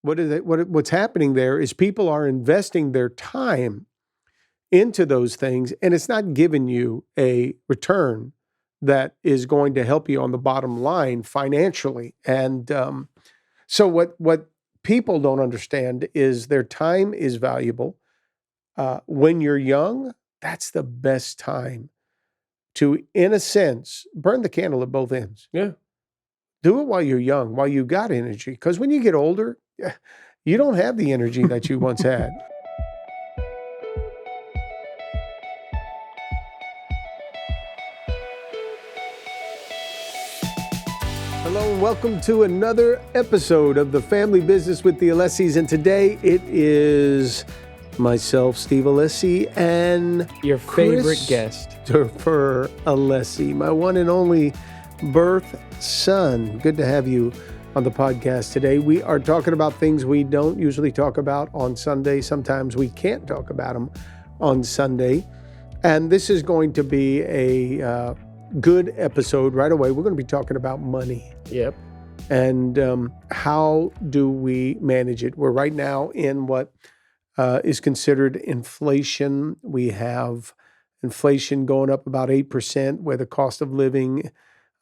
what's happening there is people are investing their time into those things, and it's not giving you a return that is going to help you on the bottom line financially. And so what people don't understand is their time is valuable. When you're young, that's the best time to, in a sense, burn the candle at both ends. Yeah. Do it while you're young, while you got energy. Because when you get older, you don't have the energy that you once had. Hello and welcome to another episode of The Family Business with the Alessis. And today it is myself, Steve Alessi, and your favorite guest, Christopher Alessi, my one and only birth son. Good to have you on the podcast today. We are talking about things we don't usually talk about on Sunday. Sometimes we can't talk about them on Sunday. And this is going to be a good episode right away. We're going to be talking about money. Yep. And how do we manage it? We're right now in what is considered inflation. We have inflation going up about 8%, where the cost of living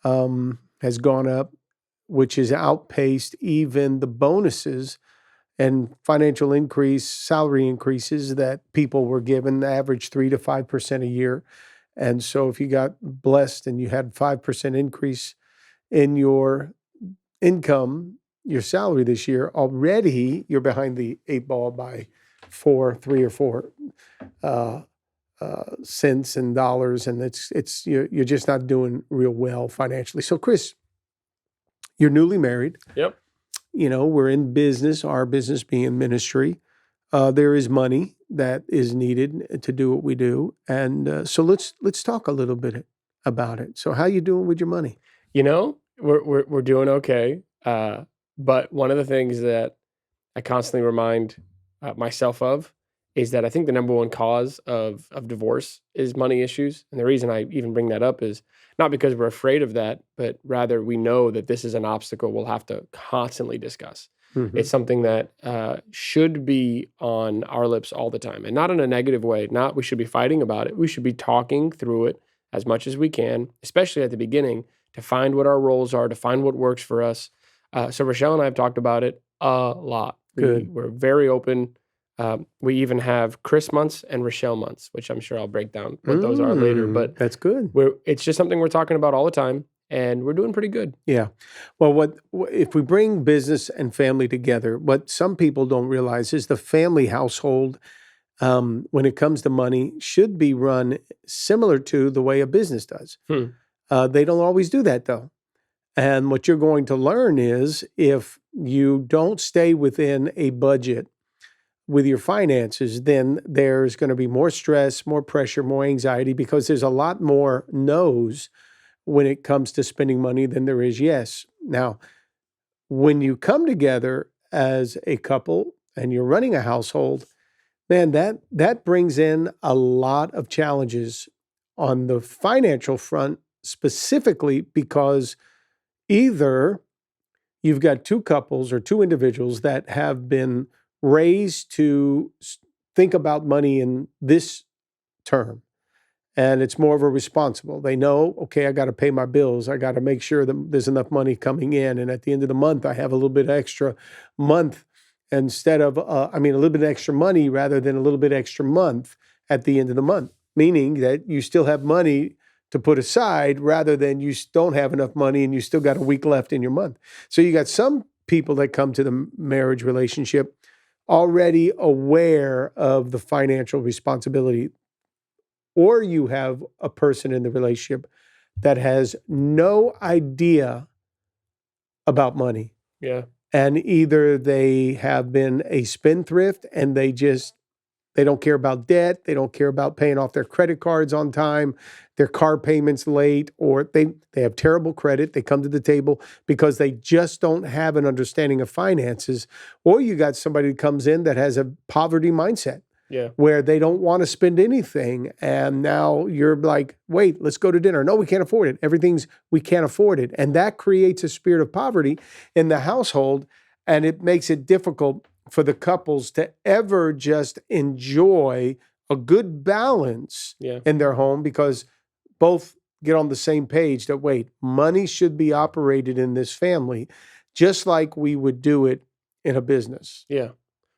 has gone up, which has outpaced even the bonuses and financial increase, salary increases that people were given, average 3 to 5% a year. And so if you got blessed and you had 5% increase in your income, your salary this year, already you're behind the 8 ball by 3 or 4 cents and dollars, and you're just not doing real well financially. So, Chris, you're newly married. Yep. You know, we're in business. Our business being ministry. There is money that is needed to do what we do, and so let's talk a little bit about it. So, how you doing with your money? You know, we're doing okay. But one of the things that I constantly remind myself of is that I think the number one cause of divorce is money issues. And the reason I even bring that up is not because we're afraid of that, but rather we know that this is an obstacle we'll have to constantly discuss. Mm-hmm. It's something that should be on our lips all the time, and not in a negative way. Not we should be fighting about it. We should be talking through it as much as we can, especially at the beginning, to find what our roles are, to find what works for us. So Rochelle and I have talked about it a lot. We're very open. We even have Chris months and Rochelle months, which I'm sure I'll break down what those are later. But that's good. It's just something we're talking about all the time, and we're doing pretty good. Yeah. Well, if we bring business and family together, what some people don't realize is the family household, when it comes to money, should be run similar to the way a business does. They don't always do that, though. And what you're going to learn is if you don't stay within a budget with your finances, then there's going to be more stress, more pressure, more anxiety, because there's a lot more no's when it comes to spending money than there is yes. Now, when you come together as a couple and you're running a household, man, that brings in a lot of challenges on the financial front, specifically because either you've got two couples or two individuals that have been raised to think about money in this term, and it's more of a responsible. They know, okay, I got to pay my bills. I got to make sure that there's enough money coming in, and at the end of the month, I have a little bit extra month instead of, a little bit extra money rather than a little bit extra month at the end of the month, meaning that you still have money to put aside rather than you don't have enough money and you still got a week left in your month. So you got some people that come to the marriage relationship already aware of the financial responsibility, or you have a person in the relationship that has no idea about money. Yeah. And either they have been a spendthrift and they don't care about debt. They don't care about paying off their credit cards on time, their car payments late, or they have terrible credit. They come to the table because they just don't have an understanding of finances. Or you got somebody who comes in that has a poverty mindset. Yeah. Where they don't want to spend anything. And now you're like, wait, let's go to dinner. No, we can't afford it. We can't afford it. And that creates a spirit of poverty in the household. And it makes it difficult for the couples to ever just enjoy a good balance Yeah. in their home, because both get on the same page that, wait, money should be operated in this family just like we would do it in a business. Yeah.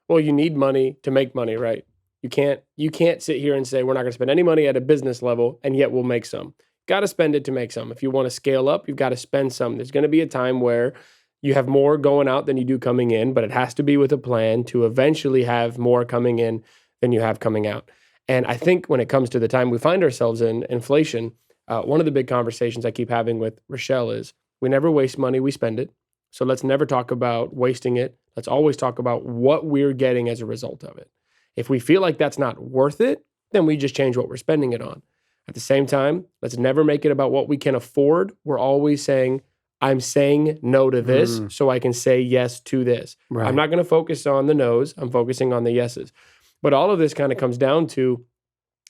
Well, you need money to make money, right? You can't sit here and say we're not going to spend any money at a business level and yet we'll make some. Got to spend it to make some. If you want to scale up, you've got to spend some. There's going to be a time where you have more going out than you do coming in, but it has to be with a plan to eventually have more coming in than you have coming out. And I think when it comes to the time we find ourselves in, inflation, one of the big conversations I keep having with Rochelle is we never waste money, we spend it. So let's never talk about wasting it. Let's always talk about what we're getting as a result of it. If we feel like that's not worth it, then we just change what we're spending it on. At the same time, let's never make it about what we can afford. We're always saying, I'm saying no to this so I can say yes to this. Right. I'm not going to focus on the no's. I'm focusing on the yeses. But all of this kind of comes down to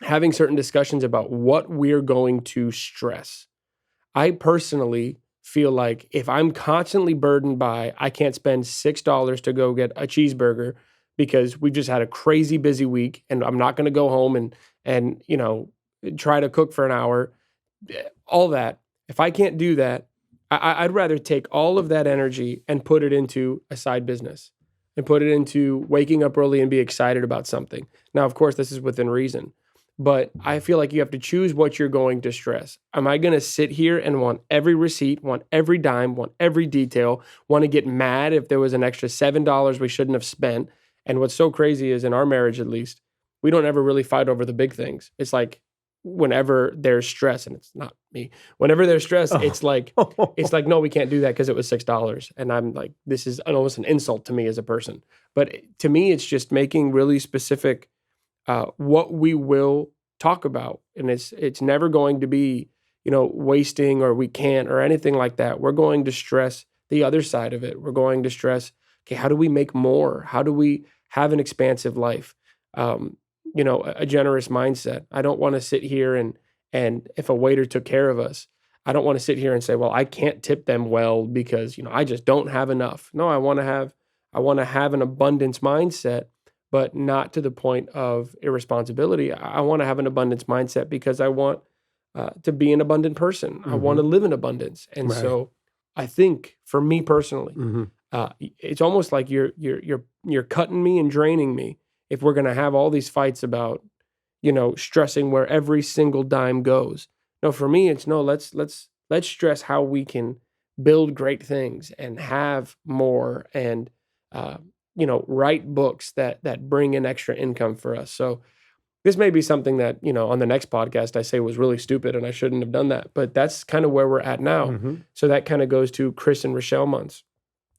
having certain discussions about what we're going to stress. I personally feel like if I'm constantly burdened by, I can't spend $6 to go get a cheeseburger because we've just had a crazy busy week and I'm not going to go home and try to cook for an hour, all that. If I can't do that, I'd rather take all of that energy and put it into a side business and put it into waking up early and be excited about something. Now, of course, this is within reason, but I feel like you have to choose what you're going to stress. Am I going to sit here and want every receipt, want every dime, want every detail, want to get mad if there was an extra $7 we shouldn't have spent? And what's so crazy is in our marriage, at least, we don't ever really fight over the big things. It's like whenever there's stress, and it's not me, whenever there's stress, it's like, no, we can't do that because it was $6. And I'm like, this is almost an insult to me as a person. But to me, it's just making really specific what we will talk about. And it's never going to be, wasting or we can't or anything like that. We're going to stress the other side of it. We're going to stress, okay, how do we make more? How do we have an expansive life? A generous mindset. I don't want to sit here and if a waiter took care of us, I don't want to sit here and say, well, I can't tip them well because, I just don't have enough. No, I want to have an abundance mindset, but not to the point of irresponsibility. I want to have an abundance mindset because I want to be an abundant person. Mm-hmm. I want to live in abundance. And right. So I think for me personally, it's almost like you're cutting me and draining me if we're going to have all these fights about, stressing where every single dime goes. No, for me, it's no, let's stress how we can build great things and have more and, write books that bring in extra income for us. So this may be something that, on the next podcast I say was really stupid and I shouldn't have done that, but that's kind of where we're at now. Mm-hmm. So that kind of goes to Chris and Rochelle months.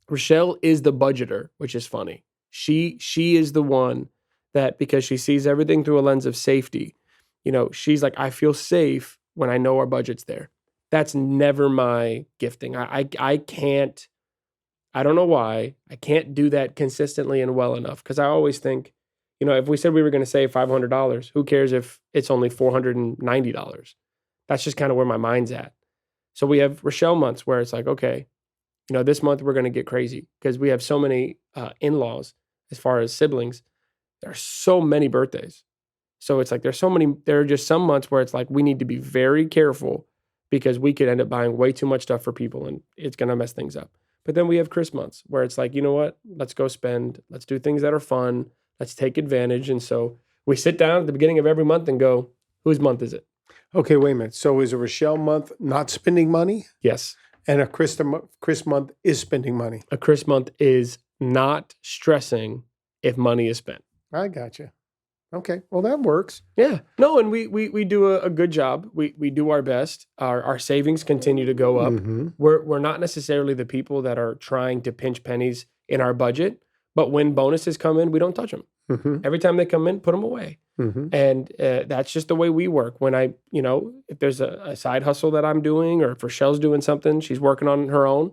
Rochelle is the budgeter, which is funny. She is the one that, because she sees everything through a lens of safety, she's like, I feel safe when I know our budget's there. That's never my gifting. I can't, I don't know why, I can't do that consistently and well enough. Because I always think, if we said we were going to save $500, who cares if it's only $490? That's just kind of where my mind's at. So we have Rochelle months where it's like, okay, this month we're going to get crazy because we have so many in-laws as far as siblings. There are so many birthdays. So it's like there are just some months where it's like we need to be very careful because we could end up buying way too much stuff for people and it's going to mess things up. But then we have Chris months where it's like, you know what? Let's go spend. Let's do things that are fun. Let's take advantage. And so we sit down at the beginning of every month and go, whose month is it? Okay, wait a minute. So is a Rochelle month not spending money? Yes. And a Chris month is spending money? A Chris month is not stressing if money is spent. I gotcha. Okay, well that works. Yeah, no, and we do a good job. We do our best. Our savings continue to go up. Mm-hmm. We're not necessarily the people that are trying to pinch pennies in our budget, but when bonuses come in, we don't touch them. Mm-hmm. Every time they come in, put them away. Mm-hmm. And that's just the way we work. When if there's a side hustle that I'm doing, or if Rochelle's doing something, she's working on her own,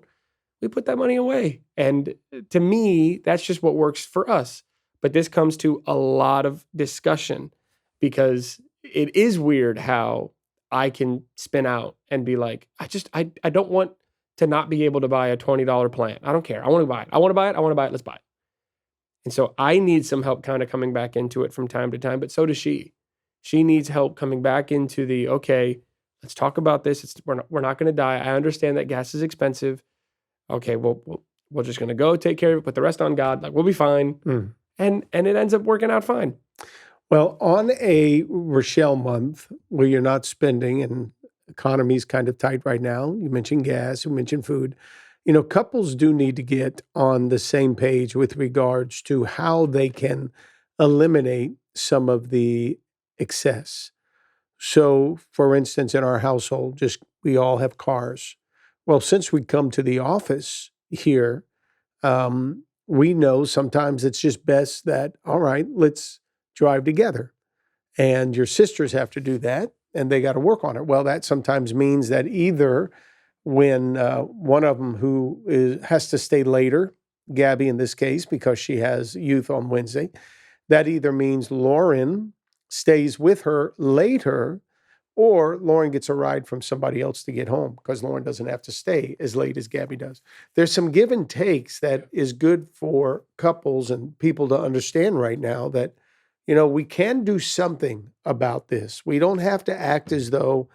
we put that money away. And to me, that's just what works for us. But this comes to a lot of discussion because it is weird how I can spin out and be like, I don't want to not be able to buy a $20 plant. I don't care. I want to buy it. I want to buy it. I want to buy it. Let's buy it. And so I need some help kind of coming back into it from time to time, but so does she. She needs help coming back into the, okay, let's talk about this. We're not going to die. I understand that gas is expensive. Okay, we're just going to go take care of it, put the rest on God. Like, we'll be fine. Mm. And it ends up working out fine. Well, on a Rochelle month where you're not spending and economy's kind of tight right now, you mentioned gas, you mentioned food, couples do need to get on the same page with regards to how they can eliminate some of the excess. So, for instance, in our household, we all have cars. Well, since we come to the office here, we know sometimes it's just best that, all right, let's drive together. And your sisters have to do that, and they got to work on it. Well, that sometimes means that either when one of them has to stay later, Gabby in this case, because she has youth on Wednesday, that either means Lauren stays with her later, or Lauren gets a ride from somebody else to get home because Lauren doesn't have to stay as late as Gabby does. There's some give and takes that is good for couples and people to understand right now that, we can do something about this. We don't have to act as though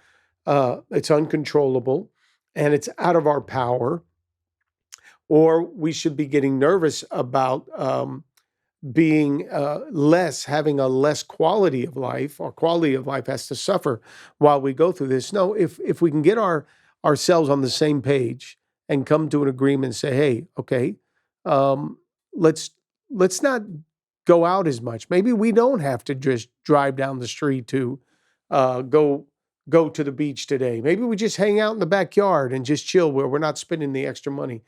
it's uncontrollable and it's out of our power, or we should be getting nervous about being having a less quality of life. Our quality of life has to suffer while we go through this. No, if we can get ourselves on the same page and come to an agreement and say, hey, okay, let's not go out as much. Maybe we don't have to just drive down the street to go to the beach today. Maybe we just hang out in the backyard and just chill where we're not spending the extra money.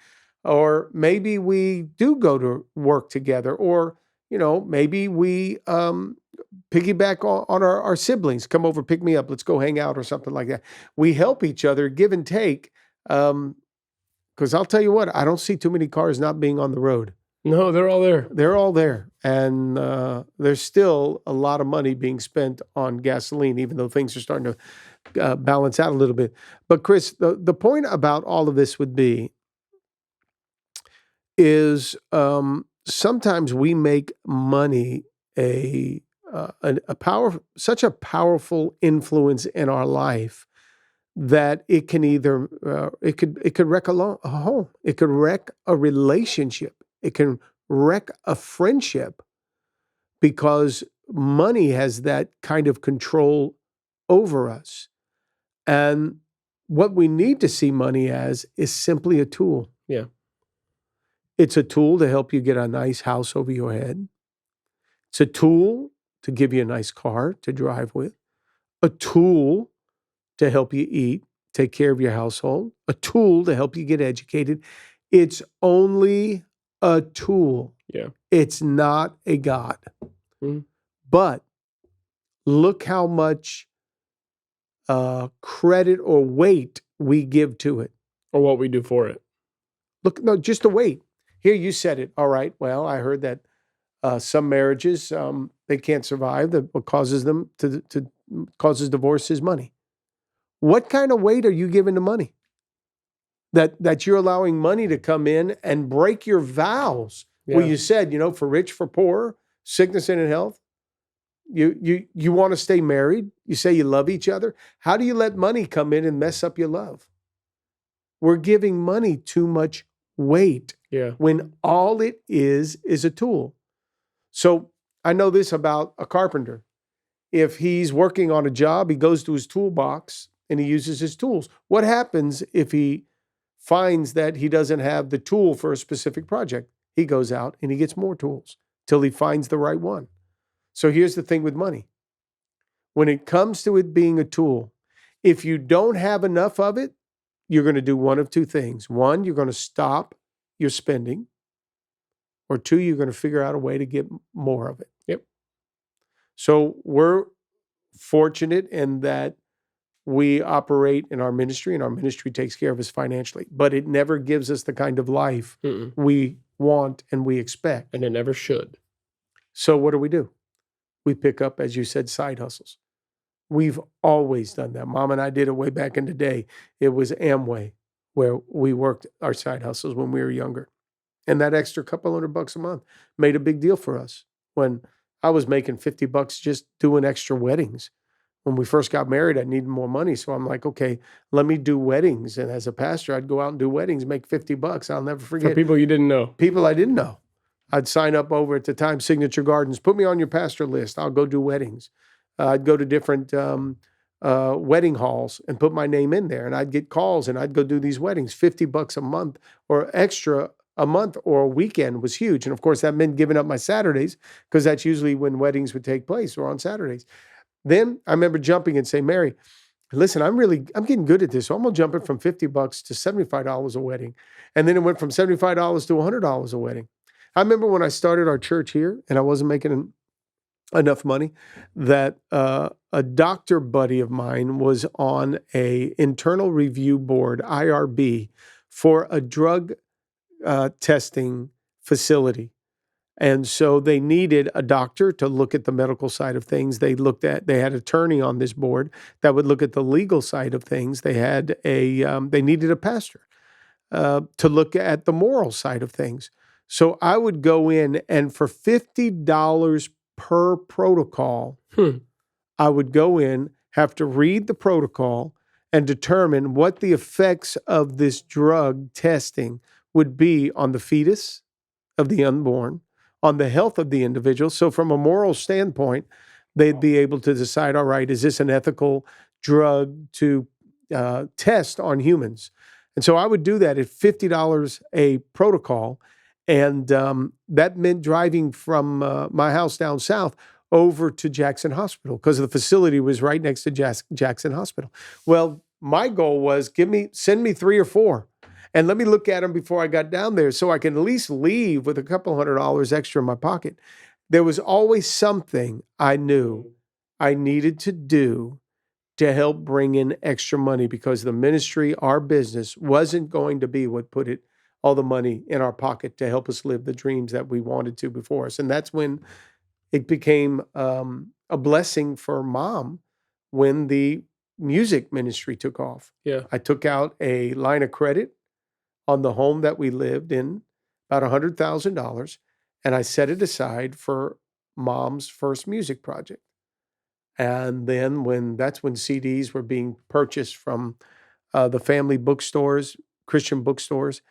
Or maybe we do go to work together, or maybe we piggyback on our siblings. Come over, pick me up. Let's go hang out or something like that. We help each other, give and take. Because I'll tell you what, I don't see too many cars not being on the road. No, they're all there. They're all there. And there's still a lot of money being spent on gasoline, even though things are starting to balance out a little bit. But Chris, the point about all of this would be is sometimes we make money such a powerful influence in our life that it can either it could wreck a home, it could wreck a relationship, it can wreck a friendship, because money has that kind of control over us. And what we need to see money as is simply a tool. Yeah. It's a tool to help you get a nice house over your head. It's a tool to give you a nice car to drive with. A tool to help you eat, take care of your household. A tool to help you get educated. It's only a tool. Yeah. It's not a God. Mm-hmm. But look how much credit or weight we give to it. Or what we do for it. Look, no, just the weight. Here, you said it. All right. Well, I heard that some marriages, they can't survive. What causes them causes divorce is money. What kind of weight are you giving to money? That you're allowing money to come in and break your vows. Yeah. Well, you said, for rich, for poor, sickness and in health. You want to stay married. You say you love each other. How do you let money come in and mess up your love? We're giving money too much weight. Yeah. When all it is a tool. So I know this about a carpenter. If he's working on a job, he goes to his toolbox and he uses his tools. What happens if he finds that he doesn't have the tool for a specific project? He goes out and he gets more tools till he finds the right one. So here's the thing with money. When it comes to it being a tool, if you don't have enough of it, you're going to do one of two things. One, you're going to stop your spending. Or two, you're going to figure out a way to get more of it. Yep. So we're fortunate in that we operate in our ministry, and our ministry takes care of us financially. But it never gives us the kind of life we want and we expect. And it never should. So what do? We pick up, as you said, side hustles. We've always done that. Mom and I did it way back in the day. It was Amway. where we worked our side hustles when we were younger. And that extra couple $100 a month made a big deal for us. When I was making $50 just doing extra weddings. When we first got married, I needed more money. So I'm like, okay, let me do weddings. And as a pastor, I'd go out and do weddings, make $50. I'll never For forget. people you didn't know. People I didn't know. I'd sign up over at the time, Signature Gardens. Put me on your pastor list. I'll go do weddings. I'd go to different wedding halls and put my name in there. And I'd get calls and I'd go do these weddings. $50 a month or extra a month or a weekend was huge. And of course, that meant giving up my Saturdays because that's usually when weddings would take place, or on Saturdays. Then I remember jumping and saying, Mary, listen, I'm getting good at this. So I'm going to jump it from $50 to $75 a wedding. And then it went from $75 to $100 a wedding. I remember when I started our church here and I wasn't making enough money, that a doctor buddy of mine was on a internal review board, IRB, for a drug testing facility. And so they needed a doctor to look at the medical side of things. They had an attorney on this board that would look at the legal side of things. They needed a pastor to look at the moral side of things. So I would go in, and for $50 per protocol, I would go in, have to read the protocol and determine what the effects of this drug testing would be on the fetus of the unborn, on the health of the individual. So from a moral standpoint, they'd be able to decide, all right, is this an ethical drug to test on humans? And so I would do that at $50 a protocol. And that meant driving from my house down south over to Jackson Hospital because the facility was right next to Jackson Hospital. Well, my goal was send me 3 or 4. And let me look at them before I got down there so I can at least leave with a couple $100 extra in my pocket. There was always something I knew I needed to do to help bring in extra money because the ministry, our business, wasn't going to be what put all the money in our pocket to help us live the dreams that we wanted to before us. And that's when it became a blessing for Mom when the music ministry took off. Yeah. I took out a line of credit on the home that we lived in, about $100,000, and I set it aside for Mom's first music project. And then that's when CDs were being purchased from the family bookstores, Christian bookstores,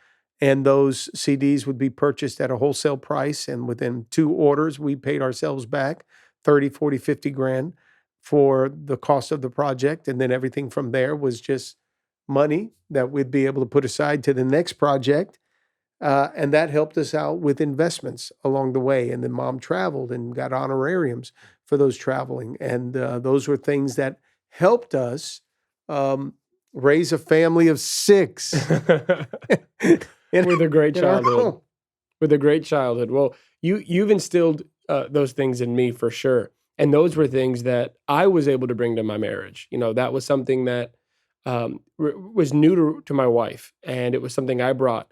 and those CDs would be purchased at a wholesale price, and within 2 orders, we paid ourselves back 30, 40, 50 grand for the cost of the project, and then everything from there was just money that we'd be able to put aside to the next project. And that helped us out with investments along the way. And then Mom traveled and got honorariums for those traveling. And those were things that helped us raise a family of 6. With a great childhood. With a great childhood. Well, you've instilled those things in me for sure. And those were things that I was able to bring to my marriage. That was something that was new to my wife, and it was something I brought.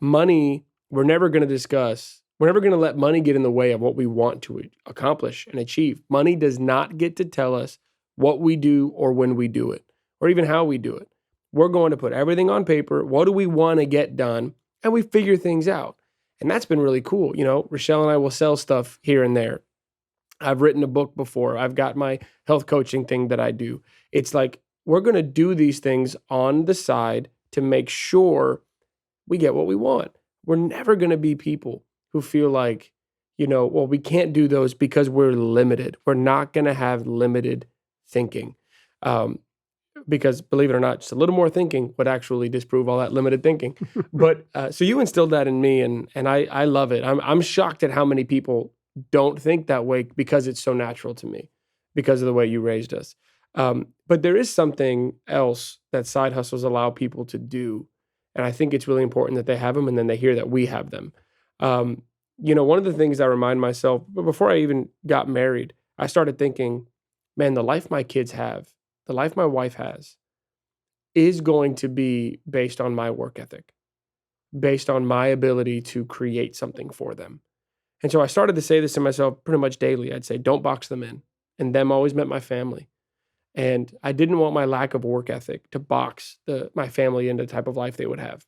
Money, we're never going to discuss. We're never going to let money get in the way of what we want to accomplish and achieve. Money does not get to tell us what we do or when we do it, or even how we do it. We're going to put everything on paper. What do we want to get done? And we figure things out. And that's been really cool. Rochelle and I will sell stuff here and there. I've written a book before. I've got my health coaching thing that I do. It's like, we're going to do these things on the side to make sure we get what we want. We're never going to be people who feel like, we can't do those because we're limited. We're not going to have limited thinking. Because believe it or not, just a little more thinking would actually disprove all that limited thinking. But so you instilled that in me, and I love it. I'm shocked at how many people don't think that way because it's so natural to me, because of the way you raised us. But there is something else that side hustles allow people to do. And I think it's really important that they have them and then they hear that we have them. One of the things I remind myself, but before I even got married, I started thinking, man, the life my kids have, the life my wife has, is going to be based on my work ethic, based on my ability to create something for them. And so I started to say this to myself pretty much daily. I'd say, don't box them in. And them always meant my family. And I didn't want my lack of work ethic to box my family into the type of life they would have.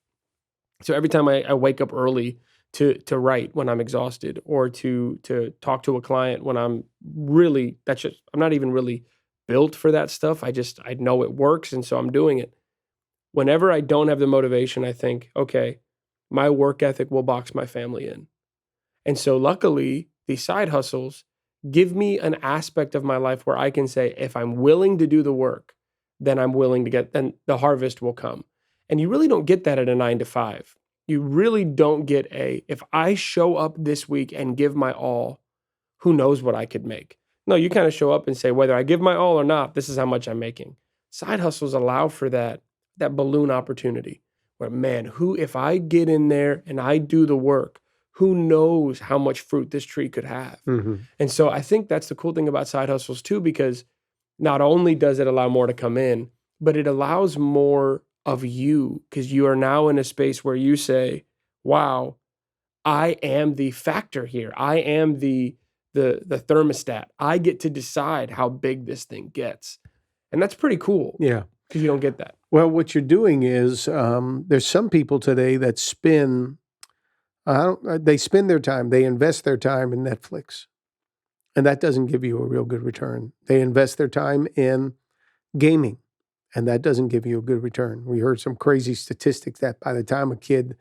So every time I wake up early to write when I'm exhausted, or to talk to a client when I'm not even really built for that stuff. I know it works, and so I'm doing it. Whenever I don't have the motivation, I think, okay, my work ethic will box my family in. And so luckily, these side hustles give me an aspect of my life where I can say, if I'm willing to do the work, then then the harvest will come. And you really don't get that at a 9 to 5. You really don't get if I show up this week and give my all, who knows what I could make? No, you kind of show up and say, whether I give my all or not, this is how much I'm making. Side hustles allow for that balloon opportunity where, man, if I get in there and I do the work, who knows how much fruit this tree could have? Mm-hmm. And so I think that's the cool thing about side hustles too, because not only does it allow more to come in, but it allows more of you, because you are now in a space where you say, wow, I am the factor here. I am the thermostat. I get to decide how big this thing gets. And that's pretty cool. Yeah. Because you don't get that. Well, what you're doing is there's some people today that they spend their time, they invest their time in Netflix, and that doesn't give you a real good return. They invest their time in gaming, and that doesn't give you a good return. We heard some crazy statistics that by the time a kid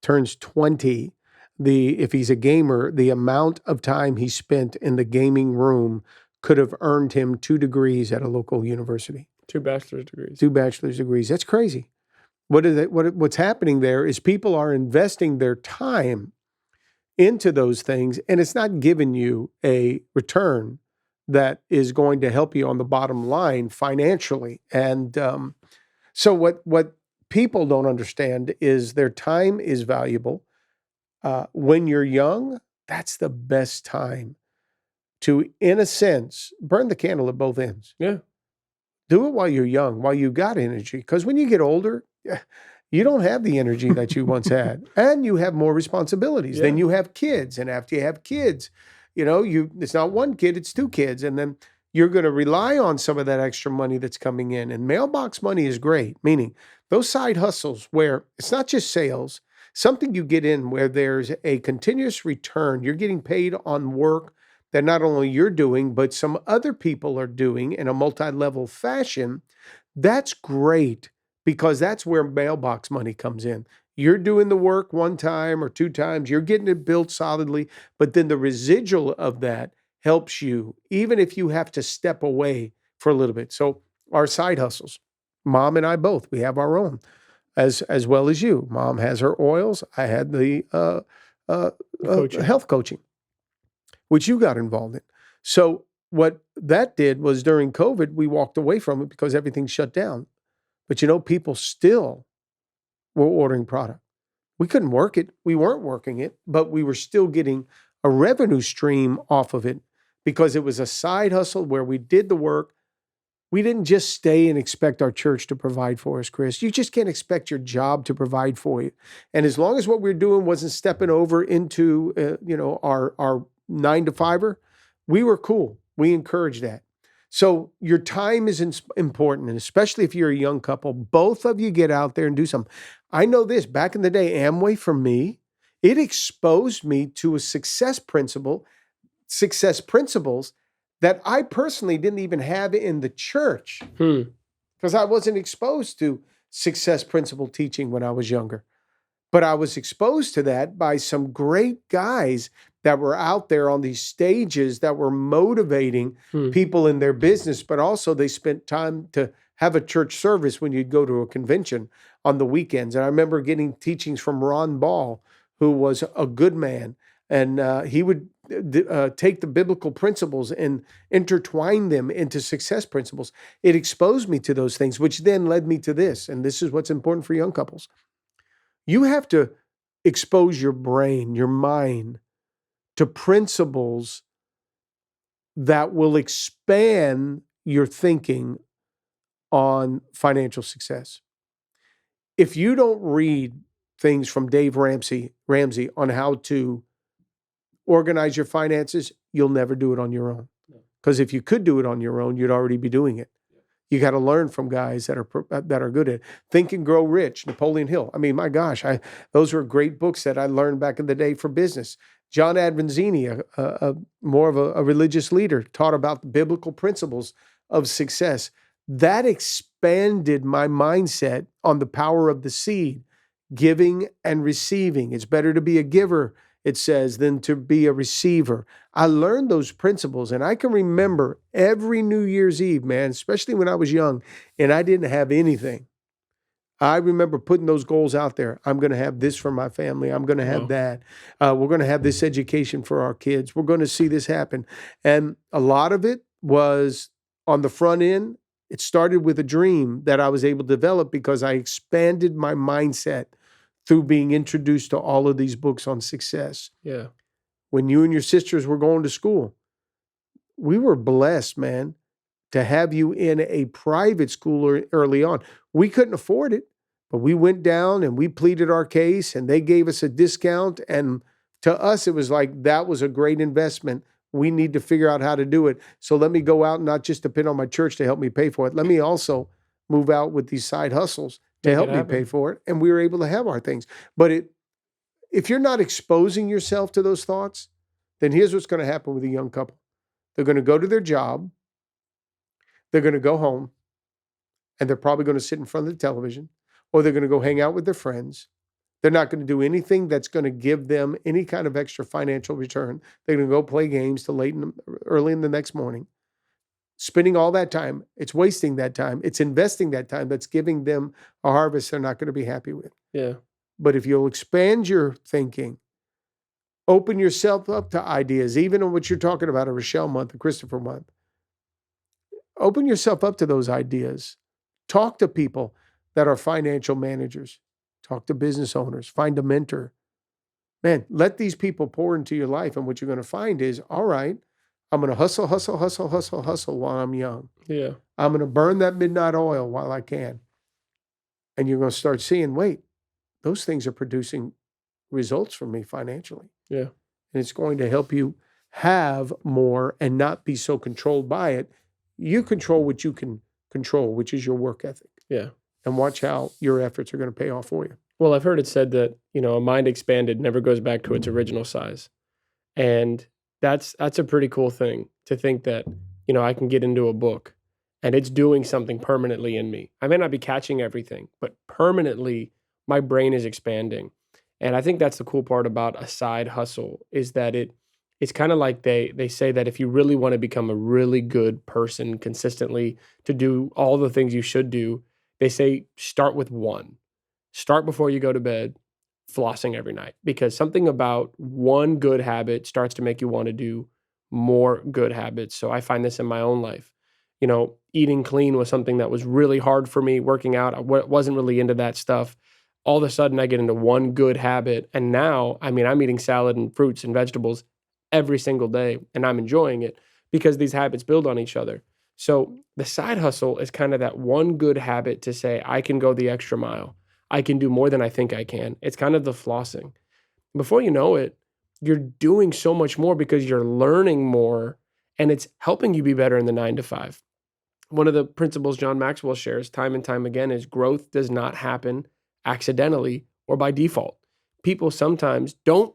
turns 20, if he's a gamer, the amount of time he spent in the gaming room could have earned him 2 degrees at a local university. 2 bachelor's degrees. 2 bachelor's degrees. That's crazy. What's happening there is people are investing their time into those things, and it's not giving you a return that is going to help you on the bottom line financially. And so what people don't understand is their time is valuable. When you're young, that's the best time to, in a sense, burn the candle at both ends. Yeah. Do it while you're young, while you got energy. Because when you get older, you don't have the energy that you once had, and you have more responsibilities. Yeah. Then you have kids, and after you have kids, it's not 1 kid, it's 2 kids, and then you're going to rely on some of that extra money that's coming in. And mailbox money is great, meaning those side hustles where it's not just sales, something you get in where there's a continuous return. You're getting paid on work that not only you're doing, but some other people are doing in a multi-level fashion. That's great, because that's where mailbox money comes in. You're doing the work 1 time or 2 times, you're getting it built solidly, but then the residual of that helps you, even if you have to step away for a little bit. So our side hustles, Mom and I both, we have our own, as well as you. Mom has her oils. I had the health coaching, which you got involved in. So what that did was, during COVID, we walked away from it because everything shut down. But people still were ordering product. We couldn't work it. We weren't working it, but we were still getting a revenue stream off of it, because it was a side hustle where we did the work. We didn't just stay and expect our church to provide for us, Chris. You just can't expect your job to provide for you. And as long as what we were doing wasn't stepping over into, our 9 to 5er, we were cool. We encouraged that. So your time is important, and especially if you're a young couple, both of you get out there and do something. I know this, back in the day, Amway, for me, it exposed me to success principles that I personally didn't even have in the church, because I wasn't exposed to success principle teaching when I was younger. But I was exposed to that by some great guys that were out there on these stages that were motivating people in their business, but also they spent time to have a church service when you'd go to a convention on the weekends. And I remember getting teachings from Ron Ball, who was a good man, and he would take the biblical principles and intertwine them into success principles. It exposed me to those things, which then led me to this, and this is what's important for young couples. You have to expose your brain, your mind, to principles that will expand your thinking on financial success. If you don't read things from Dave Ramsey on how to organize your finances, you'll never do it on your own. Because if you could do it on your own, you'd already be doing it. You got to learn from guys that are good at it. Think and Grow Rich, Napoleon Hill. I mean, my gosh, those were great books that I learned back in the day for business. John Advanzini, more of a religious leader, taught about the biblical principles of success. That expanded my mindset on the power of the seed, giving and receiving. It's better to be a giver, it says, than to be a receiver. I learned those principles, and I can remember every New Year's Eve, man, especially when I was young and I didn't have anything. I remember putting those goals out there. I'm going to have this for my family. I'm going to have that. We're going to have this education for our kids. We're going to see this happen. And a lot of it was on the front end. It started with a dream that I was able to develop because I expanded my mindset through being introduced to all of these books on success. Yeah. When you and your sisters were going to school, we were blessed, man, to have you in a private school early on. We couldn't afford it, but we went down and we pleaded our case and they gave us a discount. And to us, it was like, that was a great investment. We need to figure out how to do it. So let me go out and not just depend on my church to help me pay for it. Let me also move out with these side hustles to help me pay for it. And we were able to have our things. But if you're not exposing yourself to those thoughts, then here's what's going to happen with a young couple. They're going to go to their job. They're going to go home, and they're probably going to sit in front of the television, or they're going to go hang out with their friends. They're not going to do anything that's going to give them any kind of extra financial return. They're going to go play games till early in the next morning. Spending all that time, it's wasting that time. It's investing that time that's giving them a harvest they're not going to be happy with. Yeah. But if you'll expand your thinking, open yourself up to ideas, even on what you're talking about, a Rochelle month, a Christopher month. Open yourself up to those ideas. Talk to people that are financial managers. Talk to business owners. Find a mentor. Man, let these people pour into your life. And what you're going to find is, all right, I'm going to hustle while I'm young. Yeah. I'm going to burn that midnight oil while I can. And you're going to start seeing, wait, those things are producing results for me financially. Yeah. And it's going to help you have more and not be so controlled by it. You control what you can control, which is your work ethic. Yeah. And watch how your efforts are going to pay off for you. Well, I've heard it said that, a mind expanded never goes back to its original size. And that's a pretty cool thing to think that, I can get into a book and it's doing something permanently in me. I may not be catching everything, but permanently my brain is expanding. And I think that's the cool part about a side hustle is that it's kind of like they say that if you really want to become a really good person consistently to do all the things you should do, they say start with one. Start before you go to bed, flossing every night, because something about one good habit starts to make you want to do more good habits. So I find this in my own life. Eating clean was something that was really hard for me. Working out, I wasn't really into that stuff. All of a sudden I get into one good habit. And now, I'm eating salad and fruits and vegetables every single day, and I'm enjoying it because these habits build on each other. So the side hustle is kind of that one good habit to say, I can go the extra mile. I can do more than I think I can. It's kind of the flossing. Before you know it, you're doing so much more because you're learning more, and it's helping you be better in the 9 to 5. One of the principles John Maxwell shares time and time again is growth does not happen accidentally or by default. People sometimes don't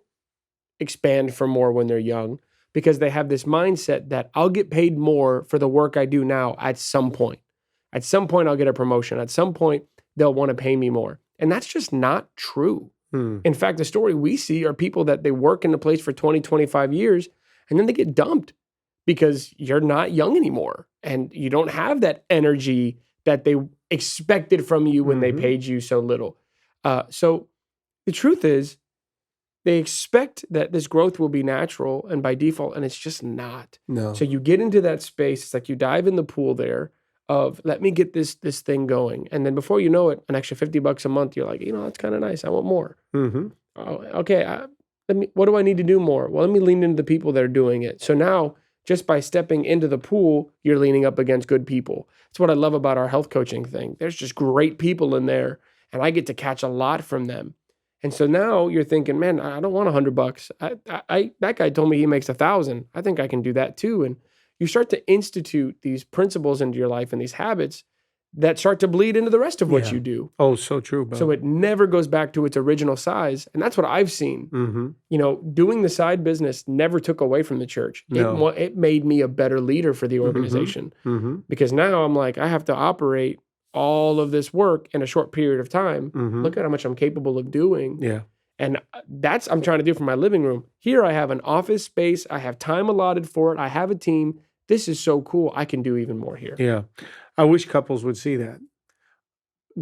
expand for more when they're young because they have this mindset that I'll get paid more for the work I do now at some point. At some point, I'll get a promotion. At some point, they'll want to pay me more. And that's just not true. In fact, the story we see are people that they work in a place for 20, 25 years, and then they get dumped because you're not young anymore. And you don't have that energy that they expected from you when they paid you so little. So the truth is, they expect that this growth will be natural and by default, and it's just not. No. So you get into that space. It's like you dive in the pool there of let me get this thing going, and then before you know it, an extra $50 a month. You're like, that's kind of nice. I want more. Oh, okay. What do I need to do more? Well, let me lean into the people that are doing it. So now, just by stepping into the pool, you're leaning up against good people. That's what I love about our health coaching thing. There's just great people in there, and I get to catch a lot from them. And so now you're thinking, man, I don't want $100. That guy told me he makes 1,000. I think I can do that too. And you start to institute these principles into your life and these habits that start to bleed into the rest of what Yeah. you do. Oh, so true, bro. So it never goes back to its original size. And that's what I've seen. Mm-hmm. Doing the side business never took away from the church. No. It made me a better leader for the organization. Mm-hmm. Because now I'm like, I have to operate all of this work in a short period of time. Mm-hmm. Look at how much I'm capable of doing. Yeah. And that's I'm trying to do for my living room. Here I have an office space. I have time allotted for it. I have a team. This is so cool. I can do even more here. Yeah. I wish couples would see that.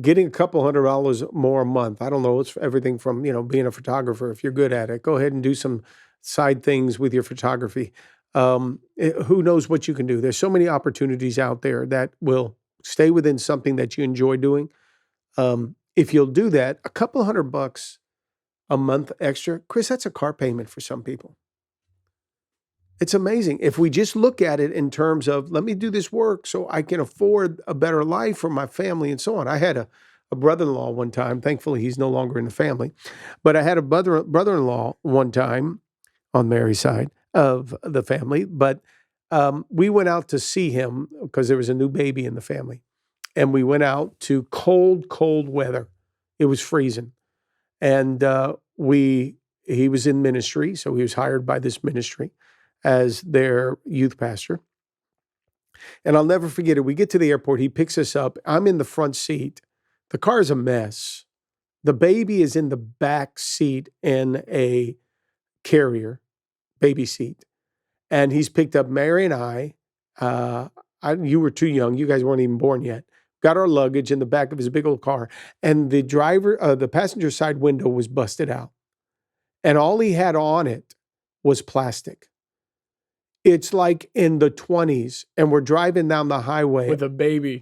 Getting a couple $100 more a month. I don't know. It's everything from, being a photographer. If you're good at it, go ahead and do some side things with your photography. Who knows what you can do? There's so many opportunities out there that will stay within something that you enjoy doing. If you'll do that, a couple $100 a month extra, Chris, that's a car payment for some people. It's amazing. If we just look at it in terms of, let me do this work so I can afford a better life for my family and so on. I had a brother-in-law one time. Thankfully, he's no longer in the family. But I had a brother-in-law one time on Mary's side of the family. But we went out to see him because there was a new baby in the family. And we went out to cold weather. It was freezing. And he was in ministry, so he was hired by this ministry as their youth pastor. And I'll never forget it. We get to the airport. He picks us up. I'm in the front seat. The car is a mess. The baby is in the back seat in a carrier, baby seat. And he's picked up Mary and I. You were too young. You guys weren't even born yet. Got our luggage in the back of his big old car. And the passenger side window was busted out. And all he had on it was plastic. It's like in the 20s, and we're driving down the highway With a baby.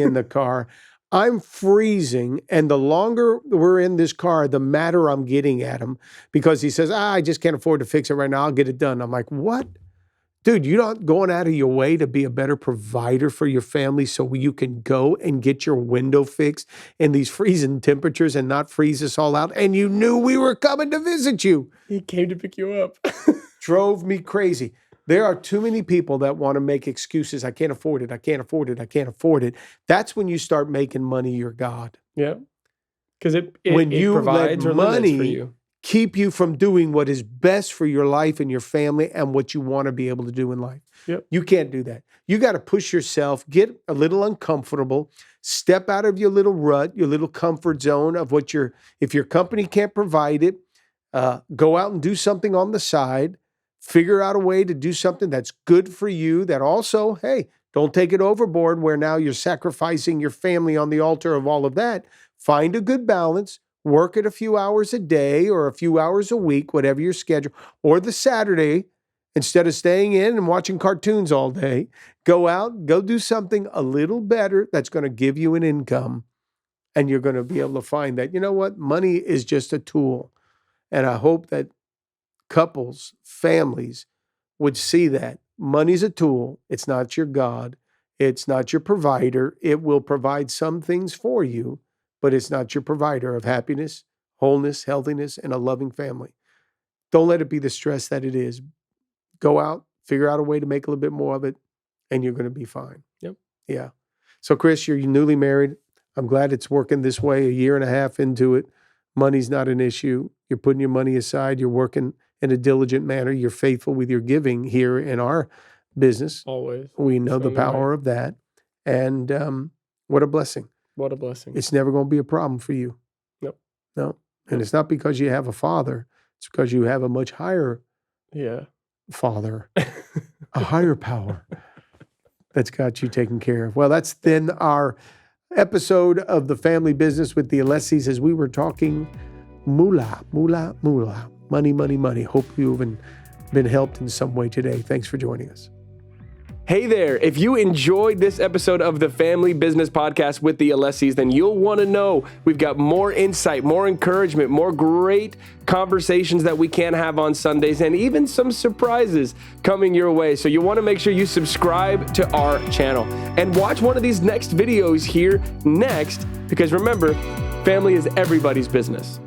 In the car. I'm freezing, and the longer we're in this car, the madder I'm getting at him because he says, I just can't afford to fix it right now. I'll get it done. I'm like, what? Dude, you're not going out of your way to be a better provider for your family so you can go and get your window fixed in these freezing temperatures and not freeze us all out. And you knew we were coming to visit you. He came to pick you up. Drove me crazy. There are too many people that want to make excuses. I can't afford it. I can't afford it. I can't afford it. That's when you start making money your God. Yeah. Because it let provides or limits for money you. keep you from doing what is best for your life and your family and what you want to be able to do in life. Yep. You can't do that. You got to push yourself, get a little uncomfortable, step out of your little rut, your little comfort zone of if your company can't provide it, go out and do something on the side, figure out a way to do something that's good for you that also, hey, don't take it overboard where now you're sacrificing your family on the altar of all of that. Find a good balance. Work it a few hours a day or a few hours a week, whatever your schedule, or the Saturday, instead of staying in and watching cartoons all day, go out, go do something a little better that's going to give you an income. And you're going to be able to find that, you know what, money is just a tool. And I hope that couples, families would see that money's a tool. It's not your God. It's not your provider. It will provide some things for you, but it's not your provider of happiness, wholeness, healthiness, and a loving family. Don't let it be the stress that it is. Go out, figure out a way to make a little bit more of it, and you're going to be fine. Yep. Yeah. So, Chris, you're newly married. I'm glad it's working this way, a year and a half into it. Money's not an issue. You're putting your money aside. You're working in a diligent manner. You're faithful with your giving here in our business. Always. We know the power of that. And what a blessing. What a blessing. It's never going to be a problem for you. Nope. No. And it's not because you have a father. It's because you have a much higher father, a higher power that's got you taken care of. Well, that's then our episode of The Family Business with the Alessis as we were talking moolah. Money, money, money. Hope you've been helped in some way today. Thanks for joining us. Hey there, if you enjoyed this episode of the Family Business Podcast with the Alessis, then you'll want to know we've got more insight, more encouragement, more great conversations that we can have on Sundays, and even some surprises coming your way. So you want to make sure you subscribe to our channel and watch one of these next videos here next, because remember, family is everybody's business.